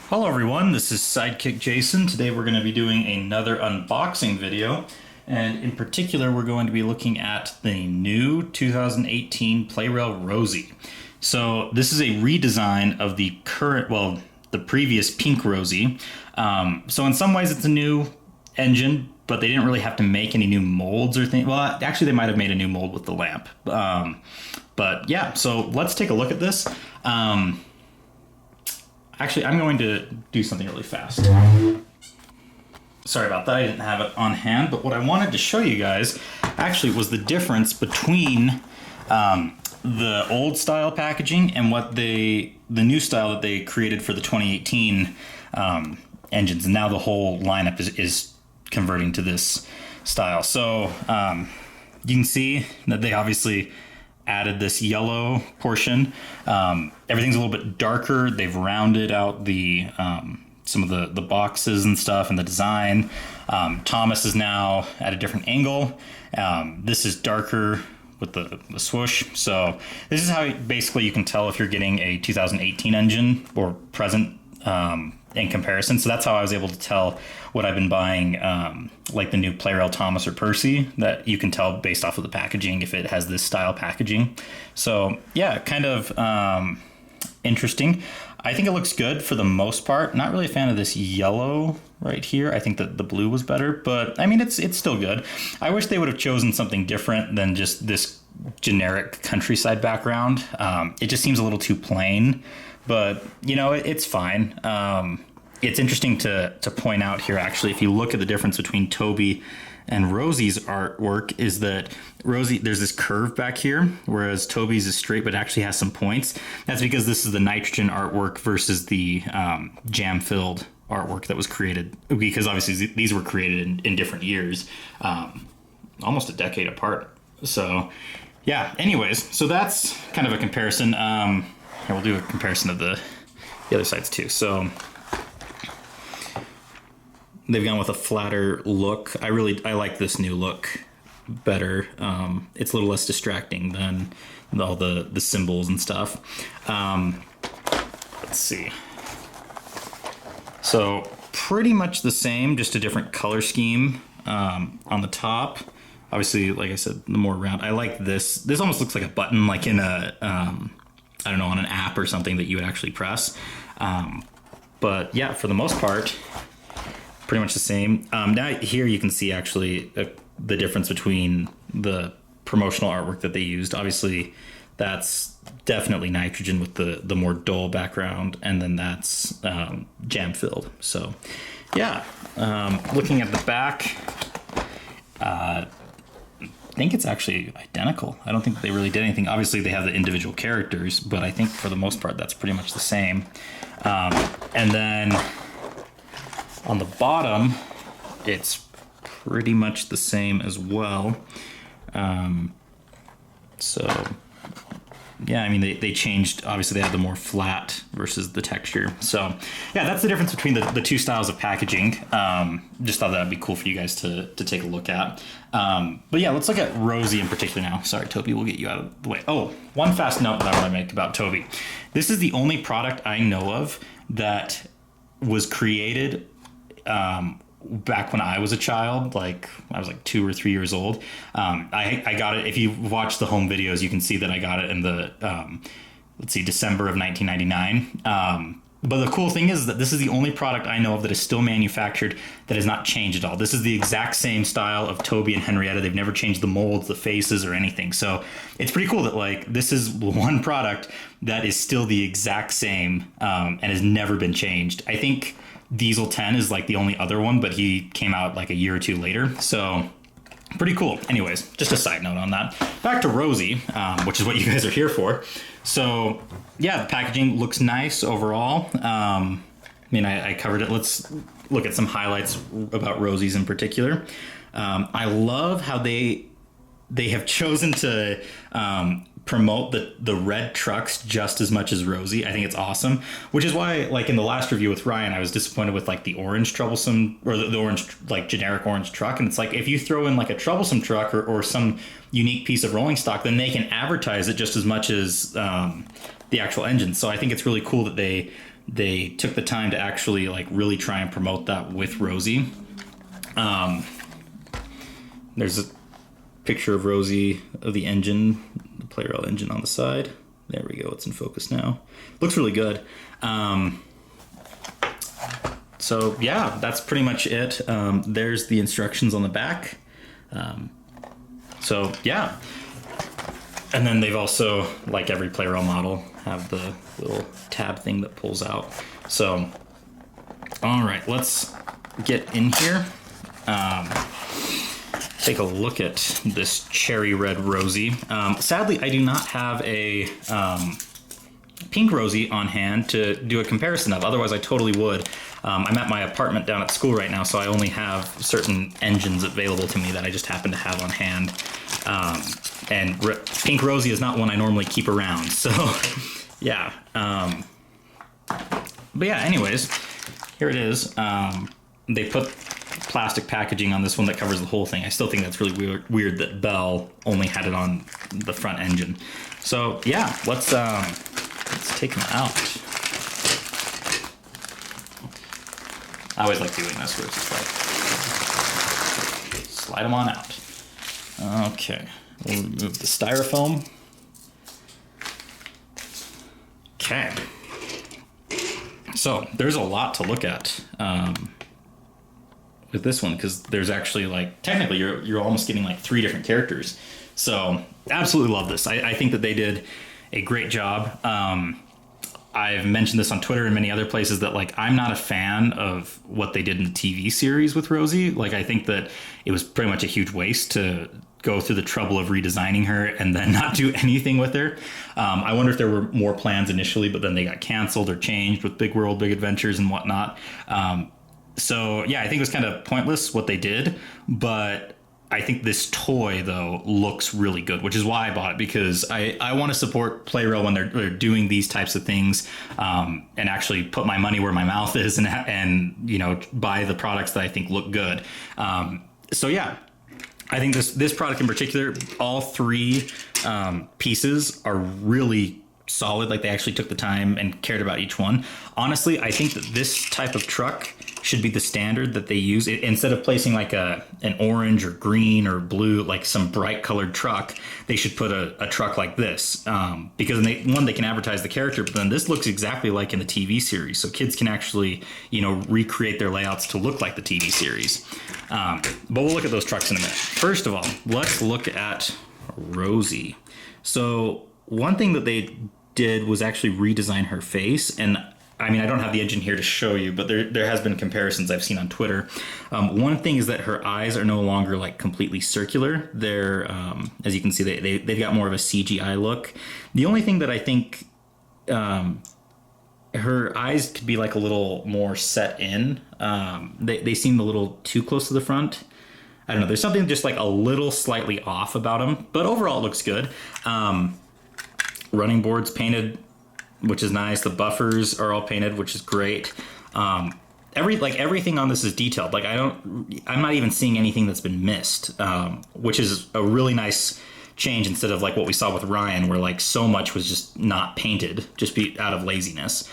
Hello everyone, this is Sidekick Jason. Today we're going to be doing another unboxing video, and in particular we're going to be looking at the new 2018 Plarail Rosie. So this is a redesign of the the previous pink Rosie. So in some ways it's a new engine, but they didn't really have to make any new molds or things. Well, actually they might have made a new mold with the lamp. But yeah, so let's take a look at this. Actually, I'm going to do something really fast. Sorry about that, I didn't have it on hand, but what I wanted to show you guys actually was the difference between the old style packaging and what the new style that they created for the 2018 engines. And now the whole lineup is converting to this style. So you can see that they obviously added this yellow portion. Everything's a little bit darker. They've rounded out the some of the boxes and stuff and the design. Thomas is now at a different angle. This is darker with the swoosh. So this is how basically you can tell if you're getting a 2018 engine or present in comparison. So that's how I was able to tell what I've been buying, like the new Plarail Thomas or Percy, that you can tell based off of the packaging if it has this style packaging. So yeah, kind of interesting. I think it looks good for the most part. Not really a fan of this yellow right here. I think that the blue was better, but I mean, it's still good. I wish they would have chosen something different than just this generic countryside background. It just seems a little too plain, but you know, it's fine. It's interesting to point out here, actually, if you look at the difference between Toby and Rosie's artwork, is that Rosie, there's this curve back here, whereas Toby's is straight but actually has some points. That's because this is the nitrogen artwork versus the jam-filled artwork that was created, because obviously these were created in different years, almost a decade apart. So yeah, anyways, so that's kind of a comparison. Here, we'll do a comparison of the other sides too. So they've gone with a flatter look. I like this new look better. It's a little less distracting than all the symbols and stuff. Let's see. So pretty much the same, just a different color scheme on the top. Obviously, like I said, the more round. I like this. This almost looks like a button, like in a, I don't know, on an app or something that you would actually press. But yeah, for the most part, pretty much the same. Now here you can see actually the difference between the promotional artwork that they used. Obviously that's definitely nitrogen with the more dull background, and then that's jam filled. So yeah, looking at the back, I think it's actually identical. I don't think they really did anything. Obviously they have the individual characters, but I think for the most part that's pretty much the same. And then on the bottom, it's pretty much the same as well. So yeah, I mean, they changed, obviously they have the more flat versus the texture. So yeah, that's the difference between the two styles of packaging. Just thought that'd be cool for you guys to take a look at. But yeah, let's look at Rosie in particular now. Sorry, Toby, we'll get you out of the way. Oh, one fast note that I want to make about Toby. This is the only product I know of that was created back when I was a child, like I was like 2 or 3 years old. I got it. If you watch the home videos, you can see that I got it in the, let's see, December of 1999. But the cool thing is that this is the only product I know of that is still manufactured that has not changed at all. This is the exact same style of Toby and Henrietta. They've never changed the molds, the faces, or anything. So it's pretty cool that like this is one product that is still the exact same and has never been changed. I think Diesel 10 is like the only other one, but he came out like a year or two later. So pretty cool. Anyways, just a side note on that. Back to Rosie, which is what you guys are here for. So yeah, the packaging looks nice overall. I mean, I covered it. Let's look at some highlights about Rosie's in particular. I love how they have chosen to promote the red trucks just as much as Rosie. I think it's awesome, which is why, like in the last review with Ryan, I was disappointed with like the orange troublesome, or the orange, like generic orange truck. And it's like, if you throw in like a troublesome truck or some unique piece of rolling stock, then they can advertise it just as much as the actual engine. So I think it's really cool that they they took the time to actually like really try and promote that with Rosie. There's a picture of Rosie of the engine, the Plarail engine on the side. There we go. It's in focus now. Looks really good. So yeah, that's pretty much it. There's the instructions on the back. So yeah. And then they've also, like every Plarail model, have the little tab thing that pulls out. So, all right, let's get in here. Take a look at this cherry red Rosie. Sadly, I do not have a pink Rosie on hand to do a comparison of. Otherwise, I totally would. I'm at my apartment down at school right now, so I only have certain engines available to me that I just happen to have on hand. And pink Rosie is not one I normally keep around. So, yeah. But yeah, anyways, here it is. They put plastic packaging on this one that covers the whole thing. I still think that's really weird that Bell only had it on the front engine. So yeah, let's take them out. I always like doing this where it's just like slide them on out. Okay, we'll remove the styrofoam. Okay, so there's a lot to look at with this one, because there's actually like technically you're almost getting like 3 different characters. So absolutely love this. I think that they did a great job. I've mentioned this on Twitter and many other places that like I'm not a fan of what they did in the TV series with Rosie. Like I think that it was pretty much a huge waste to go through the trouble of redesigning her and then not do anything with her. I wonder if there were more plans initially, but then they got canceled or changed with Big World, Big Adventures and whatnot. So yeah, I think it was kind of pointless what they did, but I think this toy though looks really good, which is why I bought it, because I want to support Plarail when they're doing these types of things, and actually put my money where my mouth is and you know, buy the products that I think look good. So yeah, I think this product in particular, all 3 pieces are really solid. Like they actually took the time and cared about each one. Honestly, I think that this type of truck should be the standard that they use. Instead of placing like an orange or green or blue, like some bright colored truck, they should put a truck like this, because they can advertise the character, but then this looks exactly like in the TV series, so kids can actually, you know, recreate their layouts to look like the TV series. But we'll look at those trucks in a minute. First of all, let's look at Rosie. So one thing that they did was actually redesign her face, and I mean, I don't have the engine here to show you, but there has been comparisons I've seen on Twitter. One thing is that her eyes are no longer like completely circular. They're, as you can see, they've got more of a CGI look. The only thing that I think her eyes could be like a little more set in. They seem a little too close to the front. I don't know. There's something just like a little slightly off about them, but overall it looks good. Running boards painted, which is nice. The buffers are all painted, which is great. Everything on this is detailed. Like I'm not even seeing anything that's been missed, which is a really nice change instead of like what we saw with Ryan, where like so much was just not painted, just out of laziness.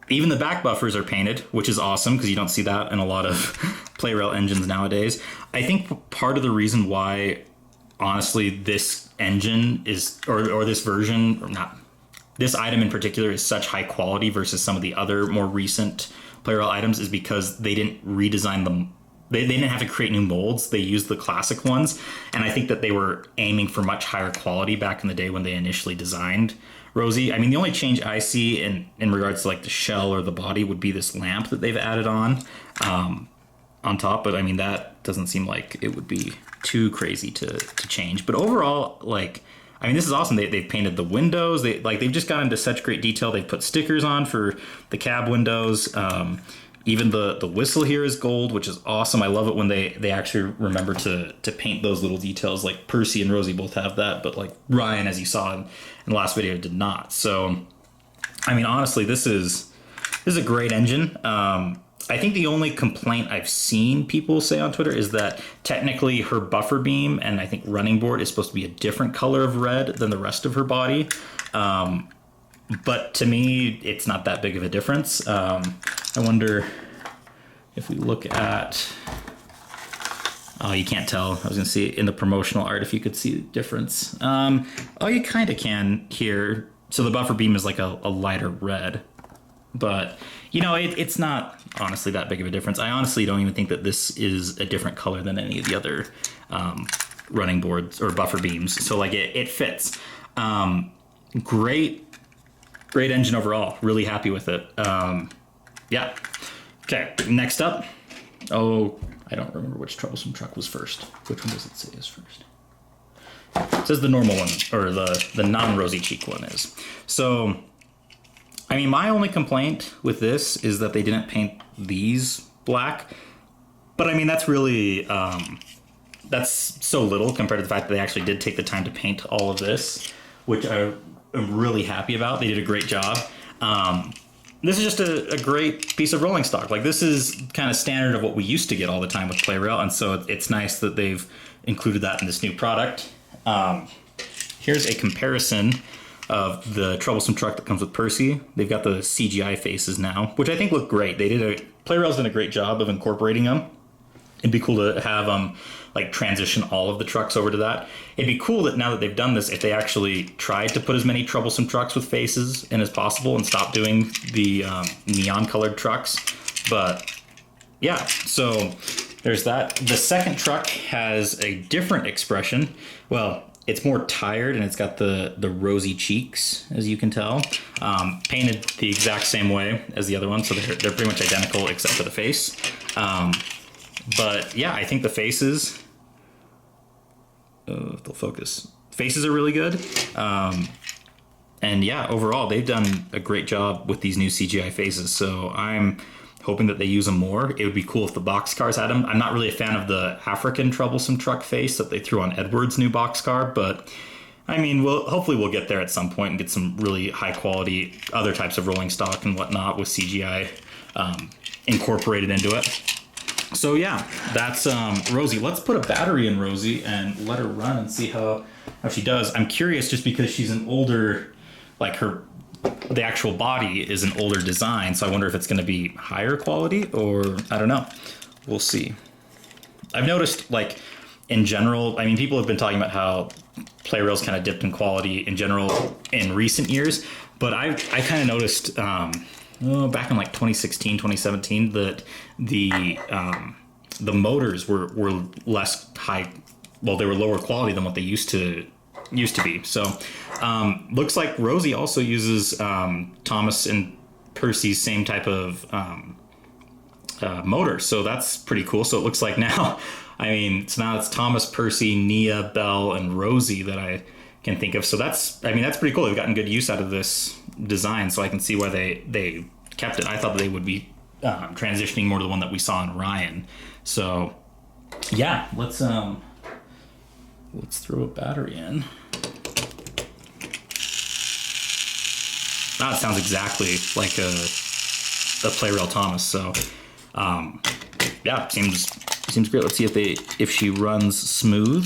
Even the back buffers are painted, which is awesome because you don't see that in a lot of Plarail engines nowadays. I think part of the reason why, honestly, this engine is, or this version, or not, this item in particular is such high quality versus some of the other more recent Plarail items is because they didn't redesign them. They didn't have to create new molds. They used the classic ones. And I think that they were aiming for much higher quality back in the day when they initially designed Rosie. I mean, the only change I see in regards to like the shell or the body would be this lamp that they've added on top. But I mean, that doesn't seem like it would be too crazy to change. But overall, like, I mean, this is awesome. They've painted the windows. They've just gone into such great detail. They've put stickers on for the cab windows. Even the whistle here is gold, which is awesome. I love it when they actually remember to paint those little details. Like Percy and Rosie both have that, but like Ryan, as you saw in the last video, did not. So, I mean, honestly, this is a great engine. I think the only complaint I've seen people say on Twitter is that technically her buffer beam and I think running board is supposed to be a different color of red than the rest of her body. but to me, it's not that big of a difference. I wonder if we look at... Oh, you can't tell. I was going to see in the promotional art if you could see the difference. Oh, you kind of can here. So the buffer beam is like a lighter red. But, you know, it's not honestly that big of a difference. I honestly don't even think that this is a different color than any of the other running boards or buffer beams. So, like, it fits. Great engine overall. Really happy with it. Yeah. Okay, next up. Oh, I don't remember which troublesome truck was first. Which one does it say is first? It says the normal one, or the non-rosy cheek one is. So, I mean, my only complaint with this is that they didn't paint these black. But I mean, that's really, that's so little compared to the fact that they actually did take the time to paint all of this, which I am really happy about. They did a great job. This is just a great piece of rolling stock. Like, this is kind of standard of what we used to get all the time with Plarail, and so it's nice that they've included that in this new product. Here's a comparison of the troublesome truck that comes with Percy. They've got the CGI faces now, which I think look great. Plarail's done a great job of incorporating them. It'd be cool to have them like transition all of the trucks over to that. It'd be cool that now that they've done this, if they actually tried to put as many troublesome trucks with faces in as possible and stop doing the neon colored trucks. But yeah, so there's that. The second truck has a different expression. Well, it's more tired and it's got the rosy cheeks, as you can tell. Painted the exact same way as the other one, so they're pretty much identical except for the face. But yeah, I think the faces, if they'll focus, faces are really good. And yeah, overall, they've done a great job with these new CGI faces. So I'm hoping that they use them more. It would be cool if the boxcars had them. I'm not really a fan of the African troublesome truck face that they threw on Edward's new boxcar, but I mean, hopefully we'll get there at some point and get some really high quality other types of rolling stock and whatnot with CGI incorporated into it. So yeah, that's Rosie. Let's put a battery in Rosie and let her run and see how she does. I'm curious just because she's an older, like the actual body is an older design, so I wonder if it's going to be higher quality or I don't know. We'll see. I've noticed, like, in general, I mean, people have been talking about how Plarail's kind of dipped in quality in general in recent years, but I kind of noticed back in like 2016, 2017 that the motors were less high. Well, they were lower quality than what they used to be. So looks like Rosie also uses Thomas and Percy's same type of motor, so that's pretty cool. So it looks like now, I mean, so now it's Thomas, Percy, Nia, Belle, and Rosie that I can think of. So that's pretty cool. They've gotten good use out of this design, so I can see why they kept it. I thought that they would be transitioning more to the one that we saw in Ryan. So yeah, let's throw a battery in. It sounds exactly like a Plarail Thomas. So yeah, seems great. Let's see if she runs smoothly.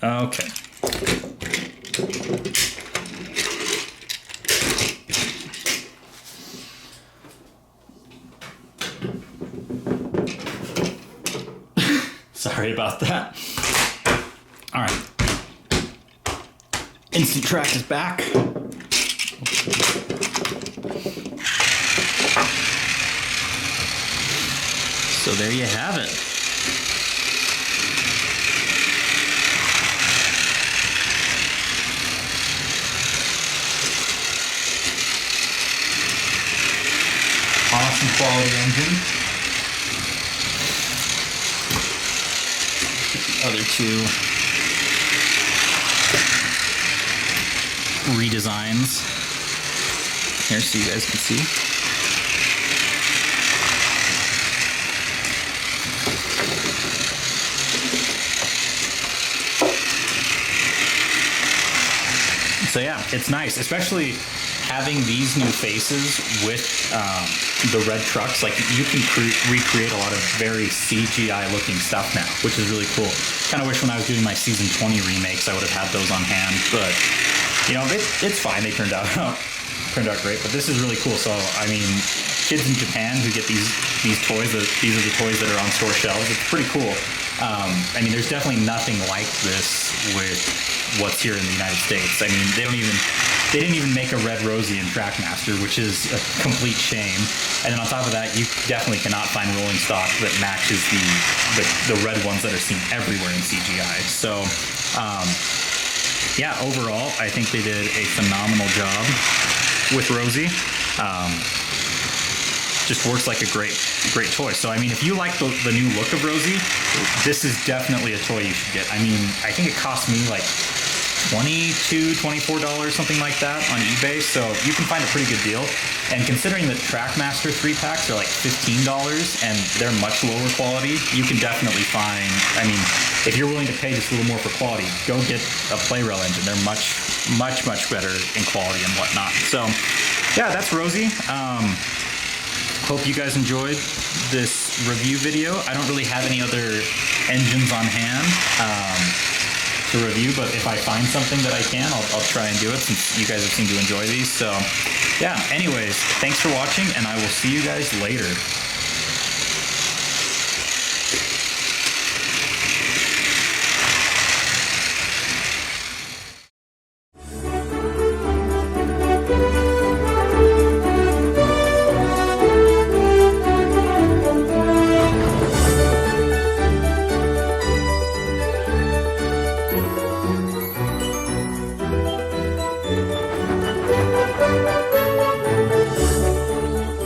Okay. Sorry about that. All right. Instant track is back. So there you have it. Awesome quality engine. Other two redesigns here so you guys can see. So yeah, it's nice, especially having these new faces with the red trucks, like you can recreate a lot of very CGI looking stuff now, which is really cool. Kind of wish when I was doing my season 20 remakes, I would have had those on hand, but you know, it's fine. They turned out great, but this is really cool. So I mean, kids in Japan who get these toys, these are the toys that are on store shelves. It's pretty cool. I mean, there's definitely nothing like this with what's here in the United States. I mean, they didn't even make a red Rosie in Trackmaster, which is a complete shame. And then on top of that, you definitely cannot find rolling stock that matches the red ones that are seen everywhere in CGI. So, yeah, overall, I think they did a phenomenal job with Rosie. Just works like a great toy. So I mean, if you like the new look of Rosie, this is definitely a toy you should get. I mean, I think it cost me like $22, $24, something like that on eBay. So you can find a pretty good deal. And considering that Trackmaster 3-packs are like $15 and they're much lower quality, you can definitely find, I mean, if you're willing to pay just a little more for quality, go get a Plarail engine. They're much better in quality and whatnot. So yeah, that's Rosie. Hope you guys enjoyed this review video. I don't really have any other engines on hand to review, but if I find something that I can, I'll try and do it since you guys have seemed to enjoy these. So yeah, anyways, thanks for watching, and I will see you guys later.